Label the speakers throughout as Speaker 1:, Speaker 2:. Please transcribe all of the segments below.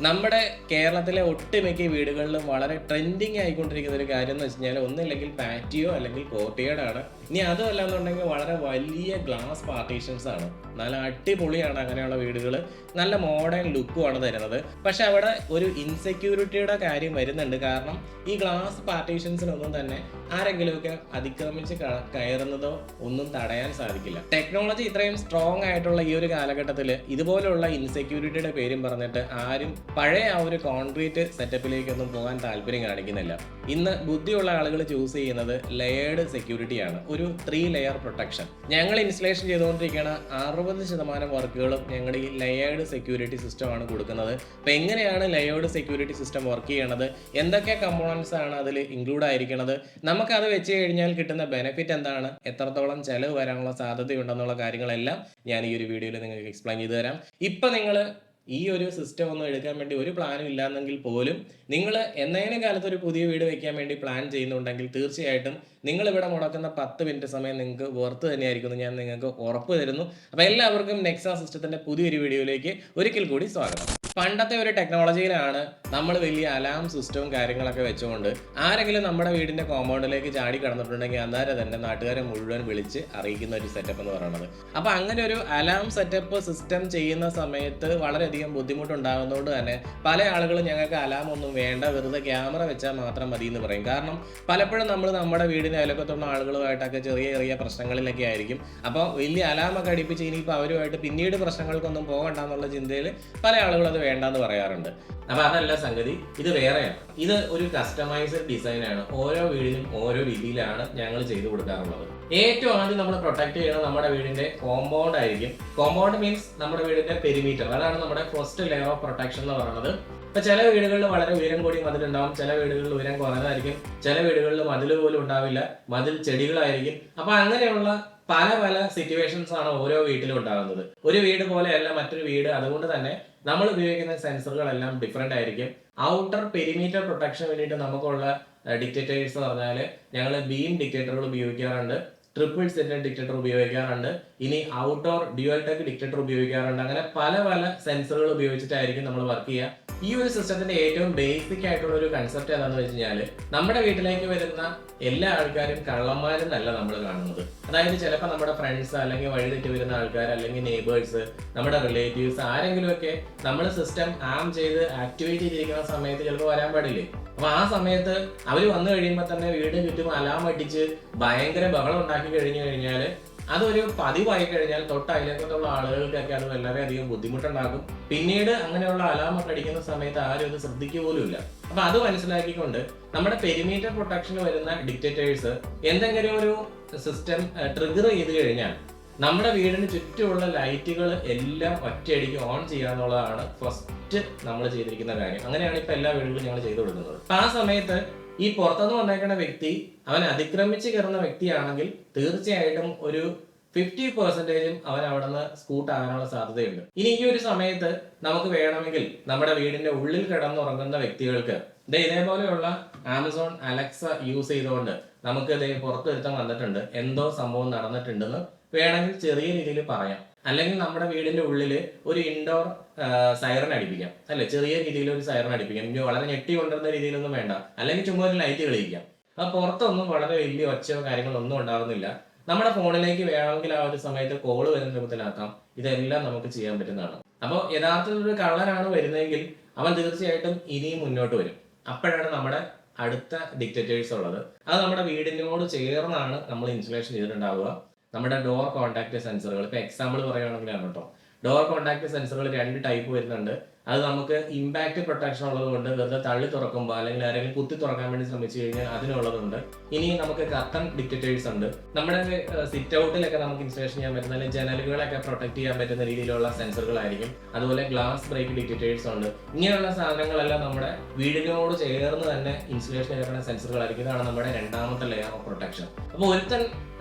Speaker 1: നമ്മുടെ കേരളത്തിലെ ഒട്ടുമിക്ക വീടുകളിലും വളരെ ട്രെൻഡിങ് ആയിക്കൊണ്ടിരിക്കുന്ന ഒരു കാര്യം എന്ന് വെച്ച് കഴിഞ്ഞാൽ ഒന്നില്ലെങ്കിൽ പാറ്റിയോ അല്ലെങ്കിൽ കോർട്ടിയേഡാണ്. ഇനി അതുമല്ല എന്നുണ്ടെങ്കിൽ വളരെ വലിയ ഗ്ലാസ് പാർട്ടീഷൻസ് ആണ്. നല്ല അടിപൊളിയാണ് അങ്ങനെയുള്ള വീടുകൾ. നല്ല മോഡേൺ ലുക്കുമാണ് തരുന്നത്. പക്ഷെ അവിടെ ഒരു ഇൻസെക്യൂരിറ്റിയുടെ കാര്യം വരുന്നുണ്ട്. കാരണം ഈ ഗ്ലാസ് പാർട്ടീഷൻസിനൊന്നും തന്നെ ആരെങ്കിലുമൊക്കെ അതിക്രമിച്ച് കയറുന്നതോ ഒന്നും തടയാൻ സാധിക്കില്ല. ടെക്നോളജി ഇത്രയും സ്ട്രോങ് ആയിട്ടുള്ള ഈ ഒരു കാലഘട്ടത്തിൽ ഇതുപോലുള്ള ഇൻസെക്യൂരിറ്റിയുടെ പേരും പറഞ്ഞിട്ട് ആരും പഴയ ആ ഒരു കോൺക്രീറ്റ് സെറ്റപ്പിലേക്കൊന്നും പോകാൻ താല്പര്യം കാണിക്കുന്നില്ല. ഇന്ന് ബുദ്ധിയുള്ള ആളുകൾ ചൂസ് ചെയ്യുന്നത് ലെയേർഡ് സെക്യൂരിറ്റിയാണ്. ഒരു 3 ലെയർ പ്രൊട്ടക്ഷൻ. ഞങ്ങൾ ഇൻസ്റ്റലേഷൻ ചെയ്തുകൊണ്ടിരിക്കുന്ന 60% വർക്കുകളും ഞങ്ങളുടെ ഈ ലെയേർഡ് സെക്യൂരിറ്റി സിസ്റ്റമാണ് കൊടുക്കുന്നത്. അപ്പോൾ എങ്ങനെയാണ് ലെയേർഡ് സെക്യൂരിറ്റി സിസ്റ്റം വർക്ക് ചെയ്യണത്, എന്തൊക്കെ കമ്പോണൻസ് ആണ് അതിൽ ഇൻക്ലൂഡ് ആയിരിക്കുന്നത്, നമുക്കത് വെച്ച് കഴിഞ്ഞാൽ കിട്ടുന്ന ബെനിഫിറ്റ് എന്താണ്, എത്രത്തോളം ചെലവ് വരാനുള്ള സാധ്യതയുണ്ടെന്നുള്ള കാര്യങ്ങളെല്ലാം ഞാൻ ഈ ഒരു വീഡിയോയിൽ നിങ്ങൾക്ക് എക്സ്പ്ലെയിൻ ചെയ്തു തരാം. ഇപ്പം നിങ്ങൾ ഈ ഒരു സിസ്റ്റം ഒന്നും എടുക്കാൻ വേണ്ടി ഒരു പ്ലാനും ഇല്ലാന്നെങ്കിൽ പോലും നിങ്ങൾ എന്നേലും കാലത്ത് ഒരു പുതിയ വീട് വെക്കാൻ വേണ്ടി പ്ലാൻ ചെയ്യുന്നുണ്ടെങ്കിൽ തീർച്ചയായിട്ടും നിങ്ങളിവിടെ മുടക്കുന്ന 10 മിനിറ്റ് സമയം നിങ്ങൾക്ക് വെർത്ത് തന്നെയായിരിക്കും എന്ന് ഞാൻ നിങ്ങൾക്ക് ഉറപ്പ് തരുന്നു. അപ്പോൾ എല്ലാവർക്കും നെക്സ സിസ്റ്റത്തിൻ്റെ പുതിയൊരു വീഡിയോയിലേക്ക് ഒരിക്കൽ കൂടി സ്വാഗതം. പണ്ടത്തെ ഒരു ടെക്നോളജിയിലാണ് നമ്മൾ വലിയ അലാം സിസ്റ്റവും കാര്യങ്ങളൊക്കെ വെച്ചുകൊണ്ട് ആരെങ്കിലും നമ്മുടെ വീടിൻ്റെ കോമ്പൗണ്ടിലേക്ക് ചാടി കടന്നിട്ടുണ്ടെങ്കിൽ അന്നേരം തന്നെ നാട്ടുകാരെ മുഴുവൻ വിളിച്ച് അറിയിക്കുന്ന ഒരു സെറ്റപ്പ് എന്ന് പറയുന്നത്. അപ്പോൾ അങ്ങനെ ഒരു അലാം സെറ്റപ്പ് സിസ്റ്റം ചെയ്യുന്ന സമയത്ത് വളരെയധികം ബുദ്ധിമുട്ടുണ്ടാകുന്നതുകൊണ്ട് തന്നെ പല ആളുകളും ഞങ്ങൾക്ക് അലാം ഒന്നും വേണ്ട, വെറുതെ ക്യാമറ വെച്ചാൽ മാത്രം മതി എന്ന് പറയും. കാരണം പലപ്പോഴും നമ്മൾ നമ്മുടെ വീടിൻ്റെ അയലക്കത്തുള്ള ആളുകളുമായിട്ടൊക്കെ ചെറിയ ചെറിയ പ്രശ്നങ്ങളിലൊക്കെ ആയിരിക്കും. അപ്പോൾ വലിയ അലാമൊക്കെ അടിപ്പിച്ച് ഇനിയിപ്പോൾ അവരുമായിട്ട് പിന്നീട് പ്രശ്നങ്ങൾക്കൊന്നും പോകണ്ട എന്നുള്ള ചിന്തയിൽ പല ആളുകളും അത് വേണ്ടെന്ന് പറയാറുണ്ട്. അപ്പൊ അതല്ല സംഗതി, ഇത് വേറെയാണ്. ഇത് ഒരു കസ്റ്റമൈസ്ഡ് ഡിസൈനാണ്. ഓരോ വീടിനും ഓരോ രീതിയിലാണ് ഞങ്ങൾ ചെയ്തു കൊടുക്കാറുള്ളത്. ഏറ്റവും ആദ്യം നമ്മൾ പ്രൊട്ടക്ട് ചെയ്യുന്നത് നമ്മുടെ വീടിന്റെ കോമ്പൗണ്ട് ആയിരിക്കും. കോമ്പൗണ്ട് മീൻസ് നമ്മുടെ വീടിന്റെ പെരിമീറ്റർ. അതാണ് നമ്മുടെ ഫസ്റ്റ് ലെയർ ഓഫ് പ്രൊട്ടക്ഷൻ എന്ന് പറയുന്നത്. ഇപ്പൊ ചില വീടുകളിൽ വളരെ ഉയരം കൂടി മതിലുണ്ടാവും, ചില വീടുകളിൽ ഉയരം കുറഞ്ഞതായിരിക്കും, ചില വീടുകളിൽ മതിൽ പോലും ഉണ്ടാവില്ല, മതിൽ ചെടികളായിരിക്കും. അപ്പൊ അങ്ങനെയുള്ള പല പല സിറ്റുവേഷൻസ് ആണ് ഓരോ വീട്ടിലും ഉണ്ടാകുന്നത്. ഒരു വീട് പോലെയല്ല മറ്റൊരു വീട്. അതുകൊണ്ട് തന്നെ നമ്മൾ ഉപയോഗിക്കുന്ന സെൻസറുകളെല്ലാം ഡിഫറെന്റ് ആയിരിക്കും. ഔട്ടർ പെരിമീറ്റർ പ്രൊട്ടക്ഷന് വേണ്ടിയിട്ട് നമുക്കുള്ള ഡിറ്റക്ടേഴ്സ് എന്ന് പറഞ്ഞാൽ ഞങ്ങൾ ബീം ഡിറ്റക്ടറുകൾ ഉപയോഗിക്കാറുണ്ട്, ട്രിപ്പിൾ സെറ്റ് ഡിറ്റക്ടർ ഉപയോഗിക്കാറുണ്ട്, ഇനി ഔട്ട്ഡോർ ഡ്യുവൽ ടെക് ഡിറ്റക്ടർ ഉപയോഗിക്കാറുണ്ട്. അങ്ങനെ പല പല സെൻസറുകൾ ഉപയോഗിച്ചിട്ടായിരിക്കും നമ്മൾ വർക്ക് ചെയ്യുക. ഈ ഒരു സിസ്റ്റത്തിന്റെ ഏറ്റവും ബേസിക് ആയിട്ടുള്ള ഒരു കൺസെപ്റ്റ് എന്താണെന്ന് വെച്ച് കഴിഞ്ഞാൽ നമ്മുടെ വീട്ടിലേക്ക് വരുന്ന എല്ലാ ആൾക്കാരും കള്ളന്മാരെന്നല്ല നമ്മൾ കാണുന്നത്. അതായത് ചിലപ്പോൾ നമ്മുടെ ഫ്രണ്ട്സ് അല്ലെങ്കിൽ വഴിതെറ്റി വരുന്ന ആൾക്കാർ അല്ലെങ്കിൽ നെയ്ബേഴ്സ്, നമ്മുടെ റിലേറ്റീവ്സ് ആരെങ്കിലുമൊക്കെ നമ്മൾ സിസ്റ്റം ആം ചെയ്ത് ആക്ടിവേറ്റ് ചെയ്തിരിക്കുന്ന സമയത്ത് ചിലപ്പോൾ വരാൻ പാടില്ലേ. അപ്പൊ ആ സമയത്ത് അവർ വന്നു കഴിയുമ്പോൾ തന്നെ വീടിന് ചുറ്റും അലാം അടിച്ച് ഭയങ്കര ബഹളം ഉണ്ടാക്കി കഴിഞ്ഞു കഴിഞ്ഞാൽ അതൊരു പതിവായി കഴിഞ്ഞാൽ തൊട്ട് അയലക്കത്തുള്ള ആളുകൾക്കൊക്കെ അത് വളരെയധികം ബുദ്ധിമുട്ടുണ്ടാക്കും. പിന്നീട് അങ്ങനെയുള്ള അലാമൊക്കെ അടിക്കുന്ന സമയത്ത് ആരും അത് ശ്രദ്ധിക്കുക പോലും ഇല്ല. അപ്പൊ അത് മനസ്സിലാക്കിക്കൊണ്ട് നമ്മുടെ പെരിമീറ്റർ പ്രൊട്ടക്ഷന് വരുന്ന ഡിറ്റക്ടേഴ്സ് എന്തെങ്കിലും ഒരു സിസ്റ്റം ട്രിഗർ ചെയ്ത് കഴിഞ്ഞാൽ നമ്മുടെ വീടിന് ചുറ്റുമുള്ള ലൈറ്റുകൾ എല്ലാം ഒറ്റയടിക്ക് ഓൺ ചെയ്യാന്നുള്ളതാണ് ഫസ്റ്റ് നമ്മൾ ചെയ്തിരിക്കുന്ന കാര്യം. അങ്ങനെയാണ് ഇപ്പൊ എല്ലാ വീടുകളും ഞങ്ങൾ ചെയ്തു കൊടുക്കുന്നത്. അപ്പൊ ആ സമയത്ത് ഈ പുറത്തുനിന്ന് വന്നേക്കുന്ന വ്യക്തി അവൻ അതിക്രമിച്ച് കയറുന്ന വ്യക്തിയാണെങ്കിൽ തീർച്ചയായിട്ടും ഒരു 50% അവൻ അവിടെ നിന്ന് സ്കൂട്ട് ആകാനുള്ള സാധ്യതയുണ്ട്. ഇനി ഈ ഒരു സമയത്ത് നമുക്ക് വേണമെങ്കിൽ നമ്മുടെ വീടിന്റെ ഉള്ളിൽ കിടന്നുറങ്ങുന്ന വ്യക്തികൾക്ക് ഇതേപോലെയുള്ള ആമസോൺ അലക്സ യൂസ് ചെയ്തുകൊണ്ട് നമുക്ക് പുറത്തു വരുത്താൻ വന്നിട്ടുണ്ട്, എന്തോ സംഭവം നടന്നിട്ടുണ്ടെന്ന് വേണമെങ്കിൽ ചെറിയ രീതിയിൽ പറയാം. അല്ലെങ്കിൽ നമ്മുടെ വീടിന്റെ ഉള്ളിൽ ഒരു ഇൻഡോർ സൈറൺ അടിപ്പിക്കാം, അല്ലെ, ചെറിയ രീതിയിൽ ഒരു സൈറൺ അടിപ്പിക്കാം. ഇനി വളരെ ഞെട്ടി കൊണ്ടുവരുന്ന രീതിയിലൊന്നും വേണ്ട, അല്ലെങ്കിൽ ചുമ്മാ ഒരു ലൈറ്റ് കളിക്കാം. അപ്പൊ പുറത്തൊന്നും വളരെ വലിയ ഒച്ചയോ കാര്യങ്ങളോ ഒന്നും ഉണ്ടാകുന്നില്ല. നമ്മുടെ ഫോണിലേക്ക് വേണമെങ്കിൽ ആ ഒരു സമയത്ത് കോള് വരുന്ന രൂപത്തിലാക്കാം. ഇതെല്ലാം നമുക്ക് ചെയ്യാൻ പറ്റുന്നതാണ്. അപ്പോൾ യഥാർത്ഥത്തിൽ ഒരു കള്ളനാണ് വരുന്നതെങ്കിൽ അവൻ തീർച്ചയായിട്ടും ഇനിയും മുന്നോട്ട് വരും. അപ്പോഴാണ് നമ്മുടെ അടുത്ത ഡിറ്റക്ടേഴ്സ് ഉള്ളത്. അത് നമ്മുടെ വീടിനോട് ചേർന്നാണ് നമ്മൾ ഇൻസ്റ്റലേഷൻ ചെയ്തിട്ടുണ്ടാവുക. നമ്മുടെ ഡോർ കോൺടാക്ട് സെൻസറുകൾ, ഇപ്പൊ എക്സാമ്പിൾ പറയുകയാണെങ്കിലാണ് കേട്ടോ, ഡോർ കോൺടാക്ട് സെൻസറുകൾ 2 ടൈപ്പ് വരുന്നുണ്ട്. അത് നമുക്ക് ഇമ്പാക്ട് പ്രൊട്ടക്ഷൻ ഉള്ളത് കൊണ്ട് വെറുതെ തള്ളി തുറക്കുമ്പോൾ അല്ലെങ്കിൽ ആരെങ്കിലും കുത്തി തുറക്കാൻ വേണ്ടി ശ്രമിച്ചു കഴിഞ്ഞാൽ അതിനുള്ളതുണ്ട്. ഇനി നമുക്ക് കർട്ടൻ ഡിറ്റക്ടേഴ്സ് ഉണ്ട്. നമ്മുടെ സിറ്റ് ഔട്ടിലൊക്കെ നമുക്ക് ഇൻസ്റ്റലേഷൻ ചെയ്യാൻ പറ്റുന്ന അല്ലെങ്കിൽ ജനലുകളൊക്കെ പ്രൊട്ടക്ട് ചെയ്യാൻ പറ്റുന്ന രീതിയിലുള്ള സെൻസറുകളായിരിക്കും. അതുപോലെ ഗ്ലാസ് ബ്രേക്ക് ഡിറ്റക്ടേഴ്സ് ഉണ്ട്. ഇങ്ങനെയുള്ള സാധനങ്ങളെല്ലാം നമ്മുടെ വീടിനോട് ചേർന്ന് തന്നെ ഇൻസ്റ്റലേഷൻ ചെയ്യപ്പെടുന്ന സെൻസറുകളായിരിക്കും. ഇതാണ് നമ്മുടെ രണ്ടാമത്തെ ലെയർ ഓഫ് പ്രൊട്ടക്ഷൻ. അപ്പോൾ ഒരുത്തൻ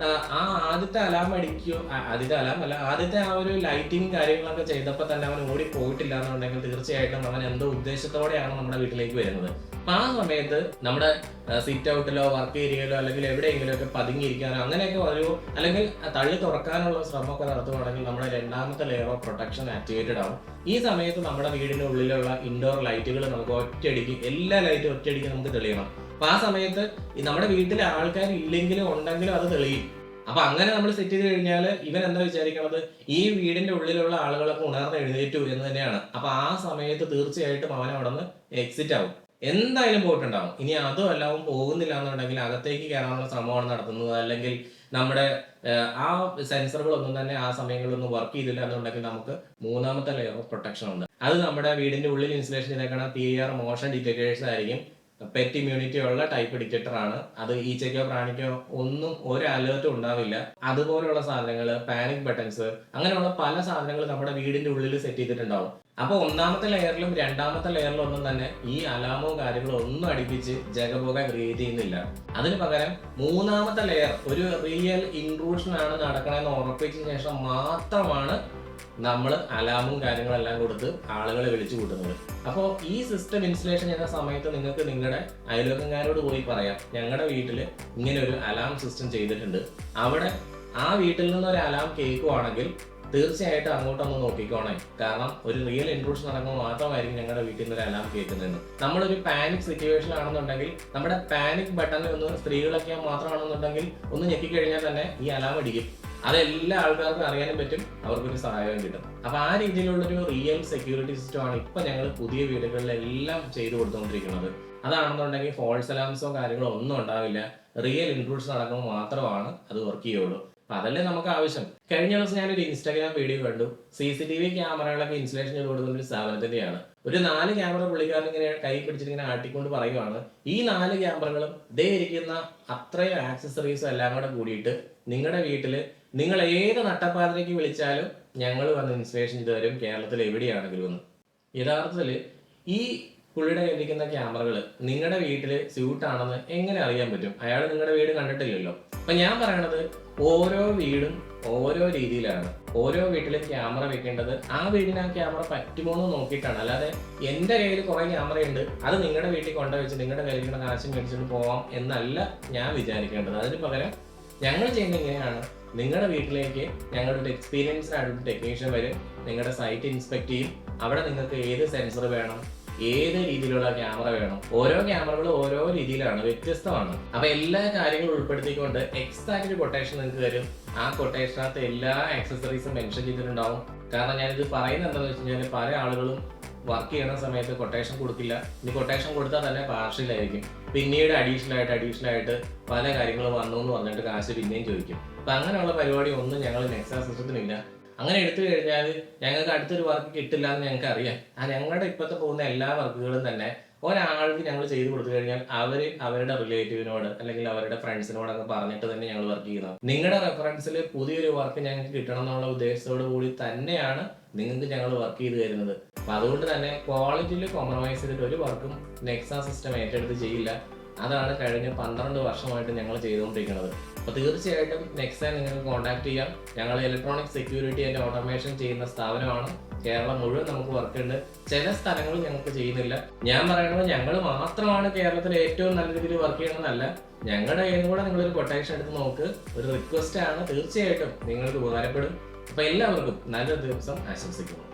Speaker 1: ആ ആദ്യത്തെ അലാം അടിക്കുകയോ, ആദ്യത്തെ അലാം അല്ല, ആദ്യത്തെ ആ ഒരു ലൈറ്റിങ് കാര്യങ്ങളൊക്കെ ചെയ്തപ്പോൾ തന്നെ അവൻ ഓടി പോയിട്ടില്ല എന്നുണ്ടെങ്കിൽ തീർച്ചയായിട്ടും അവൻ എന്തോ ഉദ്ദേശത്തോടെയാണ് നമ്മുടെ വീട്ടിലേക്ക് വരുന്നത്. അപ്പൊ ആ സമയത്ത് നമ്മുടെ സിറ്റ് ഔട്ടിലോ വർക്ക് ഏരിയയിലോ അല്ലെങ്കിൽ എവിടെയെങ്കിലും ഒക്കെ പതുങ്ങിയിരിക്കാനോ അങ്ങനെയൊക്കെ വരുമോ, അല്ലെങ്കിൽ തള്ളി തുറക്കാനുള്ള ശ്രമമൊക്കെ നടത്തുകയാണെങ്കിൽ നമ്മുടെ രണ്ടാമത്തെ ലെയർ ഓഫ് പ്രൊട്ടക്ഷൻ ആക്ടിവേറ്റഡ് ആവും. ഈ സമയത്ത് നമ്മുടെ വീടിന്റെ ഉള്ളിലുള്ള ഇൻഡോർ ലൈറ്റുകൾ നമുക്ക് ഒറ്റയടിക്ക്, എല്ലാ ലൈറ്റും ഒറ്റയടിക്ക് നമുക്ക് തെളിയണം. അപ്പൊ ആ സമയത്ത് നമ്മുടെ വീട്ടിലെ ആൾക്കാർ ഇല്ലെങ്കിലും ഉണ്ടെങ്കിലും അത് തെളിയും. അപ്പൊ അങ്ങനെ നമ്മൾ സെറ്റ് ചെയ്ത് കഴിഞ്ഞാൽ ഇവൻ എന്താ വിചാരിക്കണത്, ഈ വീടിന്റെ ഉള്ളിലുള്ള ആളുകളൊക്കെ ഉണർന്ന് എഴുന്നേറ്റു എന്ന് തന്നെയാണ്. അപ്പൊ ആ സമയത്ത് തീർച്ചയായിട്ടും അവൻ അവിടെ നിന്ന് എക്സിറ്റ് ആവും, എന്തായാലും പോയിട്ടുണ്ടാവും. ഇനി അതും എല്ലാം പോകുന്നില്ല എന്നുണ്ടെങ്കിൽ അകത്തേക്ക് കയറാനുള്ള ശ്രമമാണ് നടത്തുന്നത്, അല്ലെങ്കിൽ നമ്മുടെ ആ സെൻസറുകളൊന്നും തന്നെ ആ സമയങ്ങളിലൊന്നും വർക്ക് ചെയ്തില്ല എന്നുണ്ടെങ്കിൽ നമുക്ക് മൂന്നാമത്തെ ലെയർ ഓഫ് പ്രൊട്ടക്ഷൻ ഉണ്ട്. അത് നമ്മുടെ വീടിന്റെ ഉള്ളിൽ ഇൻസ്റ്റലേഷൻ ചെയ്തേക്കണ PIR മോഷൻ ഡിറ്റക്ടേഴ്സ് ആയിരിക്കും. പെറ്റ് ഇമ്മ്യൂണിറ്റി ഉള്ള ടൈപ്പ് ഡിറ്റക്ടർ ആണ് അത്. ഈച്ചയ്ക്കോ പ്രാണിക്കോ ഒന്നും ഒരു അലേർട്ടും ഉണ്ടാവില്ല. അതുപോലുള്ള സാധനങ്ങൾ, പാനിക് ബട്ടൺസ്, അങ്ങനെയുള്ള പല സാധനങ്ങൾ നമ്മുടെ വീടിന്റെ ഉള്ളിൽ സെറ്റ് ചെയ്തിട്ടുണ്ടാവും. അപ്പൊ ഒന്നാമത്തെ ലെയറിലും രണ്ടാമത്തെ ലെയറിലും ഒന്നും തന്നെ ഈ അലാമോ കാര്യങ്ങളോ ഒന്നും അടുപ്പിച്ച് ജഗബോഗ ക്രിയേറ്റ് ചെയ്യുന്നില്ല. അതിന് പകരം മൂന്നാമത്തെ ലെയർ ഒരു റിയൽ ഇൻട്രൂഷൻ ആണ് നടക്കണമെന്ന് ഉറപ്പിച്ചതിന് ശേഷം മാത്രമാണ് നമ്മൾ അലാമും കാര്യങ്ങളെല്ലാം കൊടുത്ത് ആളുകളെ വിളിച്ചു കൂട്ടുന്നത്. അപ്പോൾ ഈ സിസ്റ്റം ഇൻസ്റ്റലേഷൻ ചെയ്യുന്ന സമയത്ത് നിങ്ങൾക്ക് നിങ്ങളുടെ അയൽവക്കക്കാരോട് പോയി പറയാം, ഞങ്ങളുടെ വീട്ടിൽ ഇങ്ങനെ ഒരു അലാം സിസ്റ്റം ചെയ്തിട്ടുണ്ട്, അവിടെ ആ വീട്ടിൽ നിന്നൊരു അലാം കേൾക്കുവാണെങ്കിൽ തീർച്ചയായിട്ടും അങ്ങോട്ടൊന്ന് നോക്കിക്കോണേ. കാരണം ഒരു റിയൽ ഇൻട്രൂഷൻ നടക്കുമ്പോൾ മാത്രമായിരിക്കും ഞങ്ങളുടെ വീട്ടിൽ നിന്ന് ഒരു അലാം കേൾക്കുന്നത്. നമ്മളൊരു പാനിക് സിറ്റുവേഷൻ ആണെന്നുണ്ടെങ്കിൽ നമ്മുടെ പാനിക് ബട്ടണിൽ ഒന്ന് സ്ത്രീകളൊക്കെ മാത്രമാണെന്നുണ്ടെങ്കിൽ ഒന്ന് ഞെക്കിക്കഴിഞ്ഞാൽ തന്നെ ഈ അലാം അടിക്കും. അതെല്ലാ ആൾക്കാർക്കും അറിയാനും പറ്റും, അവർക്കൊരു സഹായം കിട്ടും. അപ്പൊ ആ രീതിയിലുള്ളൊരു റിയൽ സെക്യൂരിറ്റി സിസ്റ്റം ആണ് ഇപ്പൊ ഞങ്ങൾ പുതിയ വീടുകളിലെല്ലാം ചെയ്തു കൊടുത്തുകൊണ്ടിരിക്കുന്നത്. അതാണെന്നുണ്ടെങ്കിൽ ഫോൾസ് അലാംസോ കാര്യങ്ങളോ ഒന്നും ഉണ്ടാവില്ല, റിയൽ ഇൻട്രൂഷൻ നടക്കുമ്പോൾ മാത്രമാണ് അത് വർക്ക് ചെയ്യുള്ളൂ. അപ്പൊ അതല്ലേ നമുക്ക് ആവശ്യം. കഴിഞ്ഞ ദിവസം ഞാനൊരു ഇൻസ്റ്റാഗ്രാം വീഡിയോ കണ്ടു, CCTV ക്യാമറകളൊക്കെ ഇൻസ്റ്റലേഷൻ ചെയ്ത് കൊടുക്കുന്ന ഒരു സ്ഥാപനത്തിന്റെയാണ്. ഒരു 4 ക്യാമറ പുള്ളിക്കാരൻ ഇങ്ങനെ കൈ പിടിച്ചിട്ട് ഇങ്ങനെ ആട്ടിക്കൊണ്ട് പറയുവാണ്, ഈ 4 ക്യാമറകളും ദേ ഇരിക്കുന്ന അത്രയും ആക്സസറീസും എല്ലാം കൂടെ കൂടിയിട്ട് നിങ്ങളുടെ വീട്ടില് നിങ്ങൾ ഏത് നട്ടപ്പാതിരയ്ക്ക് വിളിച്ചാലും ഞങ്ങൾ വന്ന് ഇൻസ്റ്റലേഷൻ ചെയ്ത് തരും, കേരളത്തിൽ എവിടെയാണെങ്കിലും ഒന്ന്. യഥാർത്ഥത്തിൽ ഈ പുള്ളിയുടെ കയ്യിലിരിക്കുന്ന ക്യാമറകൾ നിങ്ങളുടെ വീട്ടിൽ സ്യൂട്ടാണെന്ന് എങ്ങനെ അറിയാൻ പറ്റും? അയാൾ നിങ്ങളുടെ വീട് കണ്ടിട്ടില്ലല്ലോ. അപ്പൊ ഞാൻ പറയണത് ഓരോ വീടും ഓരോ രീതിയിലാണ്. ഓരോ വീട്ടിലും ക്യാമറ വെക്കേണ്ടത് ആ വീടിന് ആ ക്യാമറ പറ്റുമോ എന്ന് നോക്കിയിട്ടാണ്. അല്ലാതെ എന്റെ കയ്യിൽ കുറെ ക്യാമറയുണ്ട്, അത് നിങ്ങളുടെ വീട്ടിൽ കൊണ്ടുവച്ച് നിങ്ങളുടെ കയ്യിലുള്ള കാശ് മേടിച്ചിട്ട് പോവാം എന്നല്ല ഞാൻ വിചാരിക്കേണ്ടത്. അതിന് പകരം ഞങ്ങൾ ചെയ്യുന്നത് ഇങ്ങനെയാണ്, നിങ്ങളുടെ വീട്ടിലേക്ക് ഞങ്ങളുടെ ഒരു എക്സ്പീരിയൻസ്ഡ് ആയിട്ടുള്ള ടെക്നീഷ്യൻ വരും, നിങ്ങളുടെ സൈറ്റ് ഇൻസ്പെക്ട് ചെയ്യും. അവിടെ നിങ്ങൾക്ക് ഏത് സെൻസർ വേണം, ഏത് രീതിയിലുള്ള ക്യാമറ വേണം, ഓരോ ക്യാമറകളും ഓരോ രീതിയിലാണ്, വ്യത്യസ്തമാണ്. അപ്പൊ എല്ലാ കാര്യങ്ങളും ഉൾപ്പെടുത്തിക്കൊണ്ട് എക്സാക്ട് കൊട്ടേഷൻ നിങ്ങൾക്ക് തരും. ആ കൊട്ടേഷനകത്ത് എല്ലാ ആക്സസറീസും മെൻഷൻ ചെയ്തിട്ടുണ്ടാവും. കാരണം ഞാനിത് പറയുന്നത് എന്താണെന്ന് വെച്ച് കഴിഞ്ഞാൽ പല ആളുകളും വർക്ക് ചെയ്യുന്ന സമയത്ത് കൊട്ടേഷൻ കൊടുക്കില്ല. ഇനി കൊട്ടേഷൻ കൊടുത്താൽ തന്നെ പാർഷ്യലായിരിക്കും. പിന്നീട് അഡീഷണൽ ആയിട്ട് പല കാര്യങ്ങളും വന്നു എന്ന് പറഞ്ഞിട്ട് കാശ് പിന്നെയും ചോദിക്കും. അപ്പൊ അങ്ങനെയുള്ള പരിപാടി ഒന്നും ഞങ്ങൾ നെക്സാ സിസ്റ്റത്തിനില്ല. അങ്ങനെ എടുത്തു കഴിഞ്ഞാൽ ഞങ്ങൾക്ക് അടുത്തൊരു വർക്ക് കിട്ടില്ല എന്ന് ഞങ്ങൾക്ക് അറിയാം. ഞങ്ങളുടെ ഇപ്പോഴത്തെ പോകുന്ന എല്ലാ വർക്കുകളും തന്നെ ഒരാൾക്ക് ഞങ്ങൾ ചെയ്തു കൊടുത്തു കഴിഞ്ഞാൽ അവരുടെ റിലേറ്റീവിനോട് അല്ലെങ്കിൽ അവരുടെ ഫ്രണ്ട്സിനോടൊക്കെ പറഞ്ഞിട്ട് തന്നെ ഞങ്ങൾ വർക്ക് ചെയ്യുന്നത്. നിങ്ങളുടെ റെഫറൻസിൽ പുതിയൊരു വർക്ക് ഞങ്ങൾക്ക് കിട്ടണം എന്നുള്ള ഉദ്ദേശത്തോടു കൂടി തന്നെയാണ് നിങ്ങൾക്ക് ഞങ്ങൾ വർക്ക് ചെയ്ത് തരുന്നത്. അപ്പൊ അതുകൊണ്ട് തന്നെ ക്വാളിറ്റിയിൽ കോംപ്രമൈസ് ചെയ്തിട്ട് ഒരു വർക്കും നെക്സാ സിസ്റ്റം ഏറ്റെടുത്ത് ചെയ്യില്ല. അതാണ് കഴിഞ്ഞ 12 വർഷമായിട്ട് ഞങ്ങൾ ചെയ്തുകൊണ്ടിരിക്കുന്നത്. അപ്പോൾ തീർച്ചയായിട്ടും നെക്സാ നിങ്ങൾക്ക് കോൺടാക്ട് ചെയ്യാം. ഞങ്ങൾ ഇലക്ട്രോണിക് സെക്യൂരിറ്റി ആൻഡ് ഓട്ടോമേഷൻ ചെയ്യുന്ന സ്ഥാപനമാണ്. കേരളം മുഴുവൻ നമുക്ക് വർക്ക് ഉണ്ട്. ചില സ്ഥലങ്ങളിൽ ഞങ്ങൾക്ക് ചെയ്യുന്നില്ല. ഞാൻ പറയുന്നത് ഞങ്ങൾ മാത്രമാണ് കേരളത്തിൽ ഏറ്റവും നല്ല രീതിയിൽ വർക്ക് ചെയ്യണമെന്നല്ല. ഞങ്ങളുടെ കയ്യിൽ കൂടെ നിങ്ങളൊരു കൊട്ടേഷൻ എടുത്ത് നോക്ക്. ഒരു റിക്വസ്റ്റ് ആണ്, തീർച്ചയായിട്ടും നിങ്ങൾക്ക് ഉപകാരപ്പെടും. അപ്പോൾ എല്ലാവർക്കും നല്ലൊരു ദിവസം ആശംസിക്കുന്നു.